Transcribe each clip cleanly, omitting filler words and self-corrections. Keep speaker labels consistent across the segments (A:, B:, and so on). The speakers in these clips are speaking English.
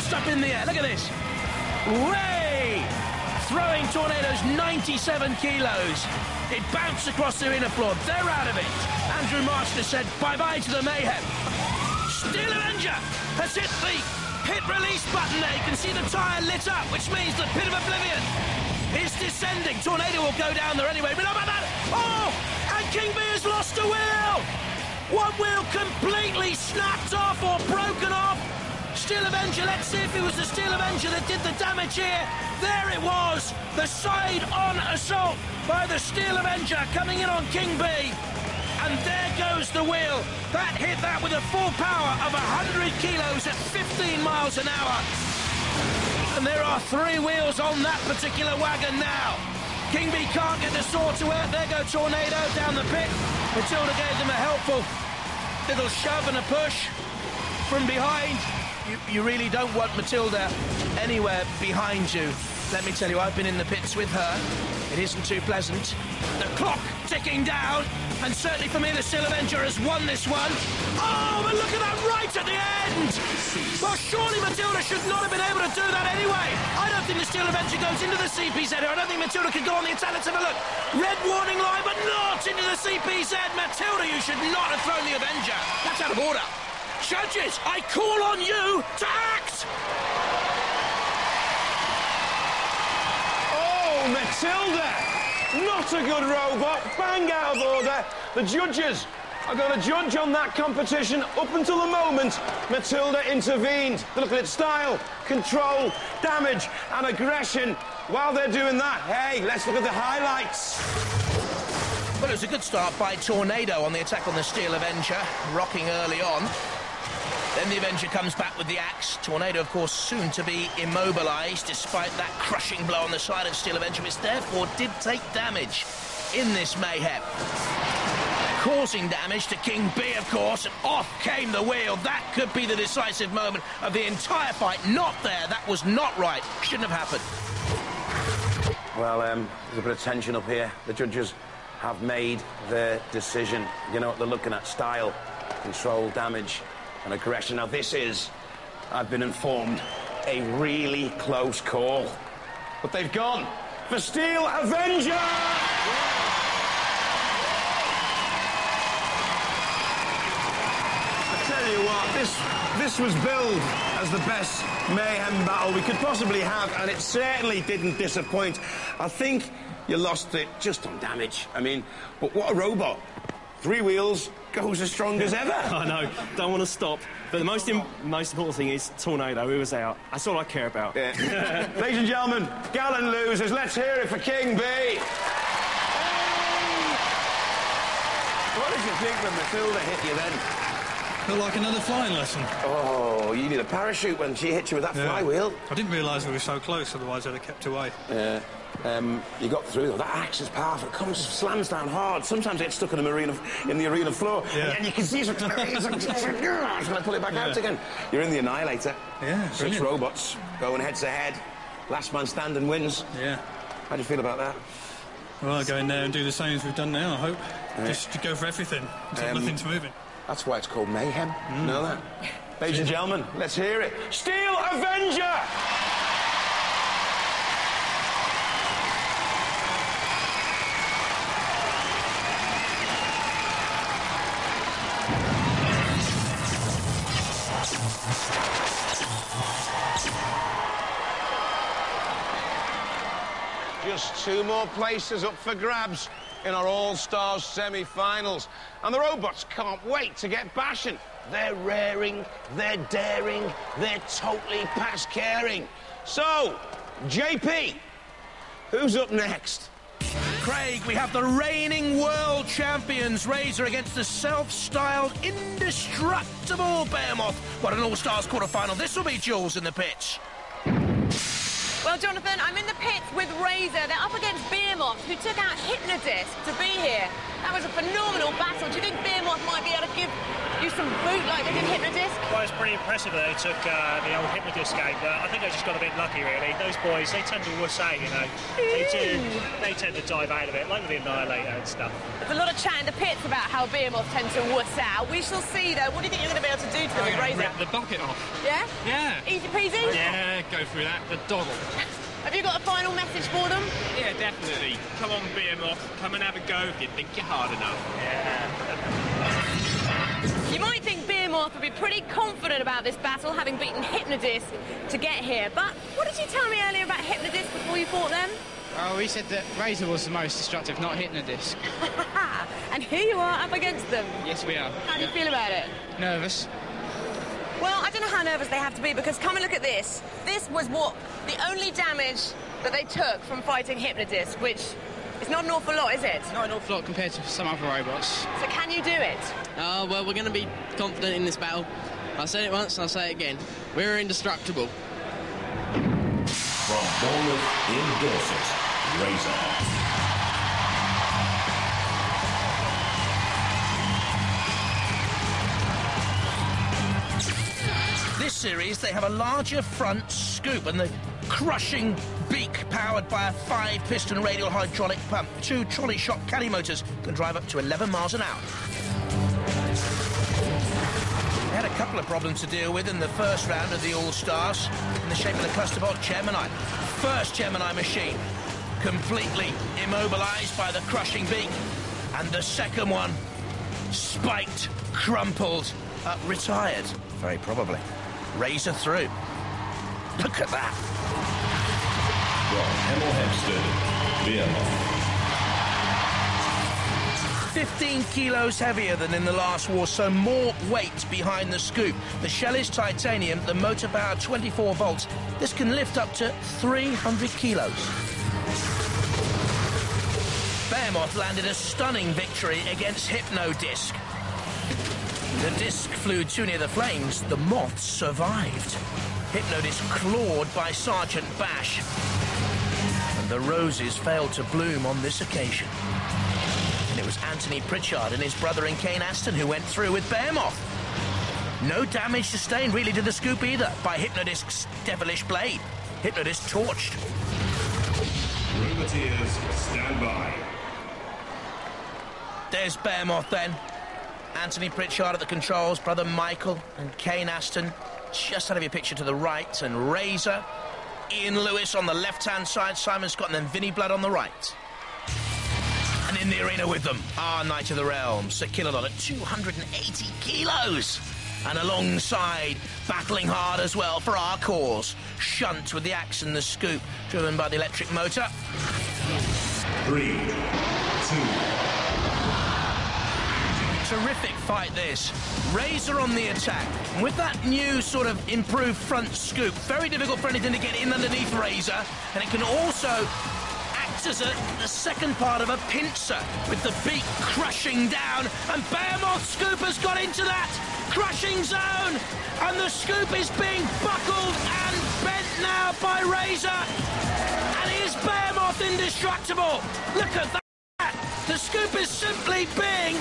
A: blast up in the air. Look at this. Way! Throwing Tornado's 97 kilos. It bounced across the inner floor. They're out of it. Andrew Marchner said bye-bye to the mayhem. Steel Avenger has hit the hit-release button there. You can see the tyre lit up, which means the pit of oblivion is descending. Tornado will go down there anyway. But how about that? Oh! And King B has lost a wheel! One wheel completely snapped off or broken off. Steel Avenger, let's see if it was the Steel Avenger that did the damage here. There it was, the side-on assault by the Steel Avenger coming in on King B. And there goes the wheel. That hit that with a full power of 100 kilos at 15 miles an hour. And there are 3 wheels on that particular wagon now. King B can't get the saw to work. There go Tornado down the pit. Matilda gave them a helpful little shove and a push from behind. You really don't want Matilda anywhere behind you. Let me tell you, I've been in the pits with her. It isn't too pleasant. The clock ticking down, and certainly for me, the Steel Avenger has won this one. Oh, but look at that right at the end! Well, surely Matilda should not have been able to do that anyway. I don't think the Steel Avenger goes into the CPZ here. I don't think Matilda could go on the attack. Let's have a look. Red warning line, but not into the CPZ. Matilda, you should not have thrown the Avenger. That's out of order. Judges, I call on you to act!
B: Oh, Matilda! Not a good robot. Bang out of order. The judges are going to judge on that competition up until the moment Matilda intervened. They look at its style, control, damage and aggression. While they're doing that, hey, let's look at the highlights.
A: Well, it was a good start by Tornado on the attack on the Steel Avenger, rocking early on. Then the Avenger comes back with the axe. Tornado, of course, soon to be immobilised, despite that crushing blow on the side of Steel Avenger, which therefore did take damage in this mayhem. Causing damage to King B, of course, and off came the wheel. That could be the decisive moment of the entire fight. Not there. That was not right. Shouldn't have happened.
B: Well, there's a bit of tension up here. The judges have made their decision. You know what they're looking at? Style, control, damage and aggression. Now this is, I've been informed, a really close call. But they've gone for Steel Avenger! I tell you what, this was billed as the best mayhem battle we could possibly have, and it certainly didn't disappoint. I think you lost it just on damage. I mean, but what a robot. 3 wheels, goes as strong as ever.
C: I know, don't want to stop. But the most important thing is Tornado, who was out. That's all I care about.
B: Yeah. Ladies and gentlemen, gallant losers, let's hear it for King B. What did you think when Matilda hit you then?
D: Felt like another flying lesson.
B: Oh, you need a parachute when she hit you with that flywheel.
D: I didn't realise we were so close, otherwise I'd have kept away.
B: Yeah. You got through though. That axe is powerful. It comes, slams down hard. Sometimes it gets stuck in the arena floor. Yeah. And you can see it's going to pull it back out again. You're in the Annihilator.
D: Yeah,
B: 6 robots going head to head. Last man standing wins.
D: Yeah.
B: How do you feel about that?
D: Well, I'll go in there and do the same as we've done now, I hope. Yeah. Just to go for everything until nothing's moving.
B: That's why it's called mayhem. You know that? Ladies and gentlemen, let's hear it. Steel Avenger! Just 2 more places up for grabs in our All-Stars semi-finals. And the robots can't wait to get bashing. They're raring, they're daring, they're totally past caring. So, JP, who's up next?
A: Craig, we have the reigning world champions Razor against the self-styled indestructible Behemoth. What an All-Stars quarter-final. This will be Jules in the pitch.
E: Well, Jonathan, I'm in the pits with Razor. They're up against Behemoth, who took out Hypnodisc to be here. That was a phenomenal battle. Do you think Behemoth might be able to give use some boot like they did Hypnodisc?
F: Well, it's pretty impressive that they took the old Hypnodisc game, but I think they just got a bit lucky, really. Those boys, they tend to wuss out, you know. They tend to dive out of it, like with the Annihilator and stuff.
E: There's a lot of chat in the pits about how Behemoth tend to wuss out. We shall see, though. What do you think you're going to be able to do to them with Razor?
G: Rip the bucket off.
E: Yeah?
G: Yeah.
E: Easy peasy?
G: Yeah, go through that. The doddle.
E: Have you got a final message for them?
G: Yeah, definitely. Come on, Behemoth. Come and have a go if you think you're hard enough.
F: Yeah.
E: You might think Behemoth would be pretty confident about this battle, having beaten Hypnodisc to get here. But what did you tell me earlier about Hypnodisc before you fought them?
H: Oh, we said that Razor was the most destructive, not Hypnodisc.
E: And here you are up against them.
H: Yes, we are.
E: How do you feel about it?
H: Nervous.
E: Well, I don't know how nervous they have to be, because come and look at this. This was the only damage that they took from fighting Hypnodisc, which is not an awful lot, is it?
H: Not an awful lot compared to some other robots.
E: So can you do it?
I: Well, we're going to be confident in this battle. I said it once and I'll say it again. We're indestructible.
J: From Bournemouth in Dorset, Razor.
A: This series, they have a larger front scoop and the crushing beak powered by a 5-piston radial hydraulic pump. 2 trolley shot caddy motors can drive up to 11 miles an hour. They had a couple of problems to deal with in the first round of the All-Stars in the shape of the clusterbolt Gemini. First Gemini machine completely immobilised by the crushing beak, and the second one spiked, crumpled, retired, very probably. Razor through. Look at that.
J: From Hemel Hempstead, Behemoth.
A: 15 kilos heavier than in the last war, so more weight behind the scoop. The shell is titanium, the motor power 24 volts. This can lift up to 300 kilos. Behemoth landed a stunning victory against Hypnodisc. The disc flew too near the flames. The moths survived. Hypnodisc clawed by Sergeant Bash. And the roses failed to bloom on this occasion. And it was Anthony Pritchard and his brother in Kane Aston who went through with Behemoth. No damage sustained really to the scoop either by Hypnodisc's devilish blade. Hypnodisc torched.
J: Roboteers, stand by.
A: There's Behemoth then. Anthony Pritchard at the controls, brother Michael and Kane Aston just out of your picture to the right, and Razor, Ian Lewis on the left-hand side, Simon Scott, and then Vinnie Blood on the right. And in the arena with them, our Knight of the Realm, Sir Killalot at 280 kilos. And alongside, battling hard as well for our cause, Shunt with the axe and the scoop, driven by the electric motor.
J: 3, 2...
A: Terrific fight this. Razor on the attack. And with that new sort of improved front scoop, very difficult for anything to get in underneath Razor. And it can also act as the second part of a pincer with the beak crushing down. And Behemoth scoop has got into that crushing zone. And the scoop is being buckled and bent now by Razor. And is Behemoth indestructible? Look at that. The scoop is simply being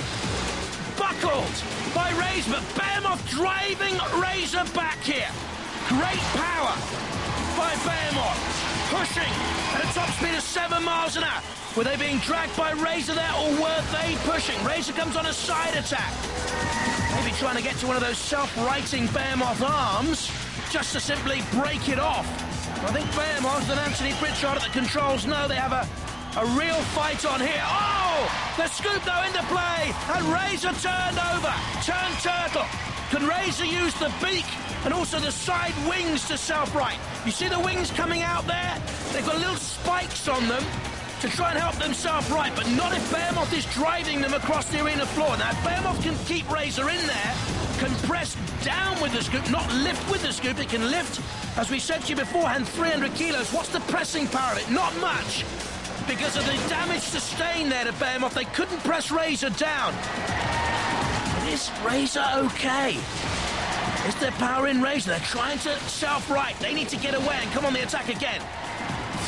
A: buckled by Razor, but Behemoth driving Razor back here. Great power by Behemoth, pushing at a top speed of 7 miles an hour. Were they being dragged by Razor there, or were they pushing? Razor comes on a side attack. Maybe trying to get to one of those self-righting Behemoth arms, just to simply break it off. I think Behemoth and Anthony Pritchard at the controls know they have a real fight on here. Oh! The scoop, though, into play. And Razor turned over. Turned turtle. Can Razor use the beak and also the side wings to self-right? You see the wings coming out there? They've got little spikes on them to try and help them self-right, but not if Behemoth is driving them across the arena floor. Now, if Behemoth can keep Razor in there, can press down with the scoop, not lift with the scoop, it can lift, as we said to you beforehand, 300 kilos. What's the pressing power of it? Not much. Because of the damage sustained there to Behemoth, they couldn't press Razor down. But is Razor okay? Is there power in Razor? They're trying to self-right. They need to get away and come on the attack again.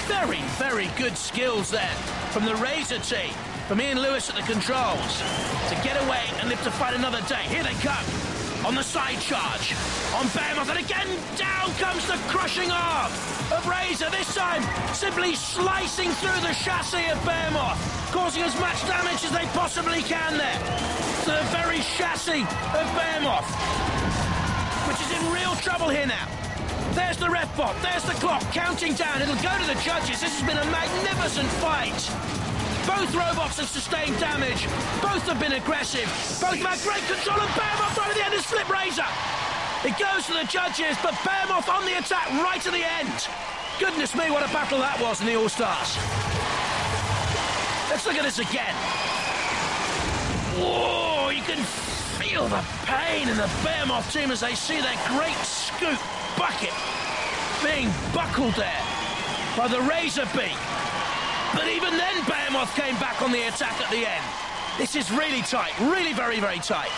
A: Very, very good skills there from the Razor team, from Ian Lewis at the controls, to get away and live to fight another day. Here they come. on the side charge. On Behemoth, and again, down comes the crushing arm of Razor, this time simply slicing through the chassis of Behemoth, causing as much damage as they possibly can there to the very chassis of Behemoth, which is in real trouble here now. There's the ref bot, there's the clock, counting down. It'll go to the judges. This has been a magnificent fight. Both robots have sustained damage. Both have been aggressive. Both have had great control of Behemoth right at the end of Slip Razor. It goes to the judges, but Behemoth on the attack right at the end. Goodness me, what a battle that was in the All-Stars. Let's look at this again. Whoa, you can feel the pain in the Behemoth team as they see their great scoop bucket being buckled there by the Razor Beak. But even then, Behemoth came back on the attack at the end. This is really tight, really very, very tight.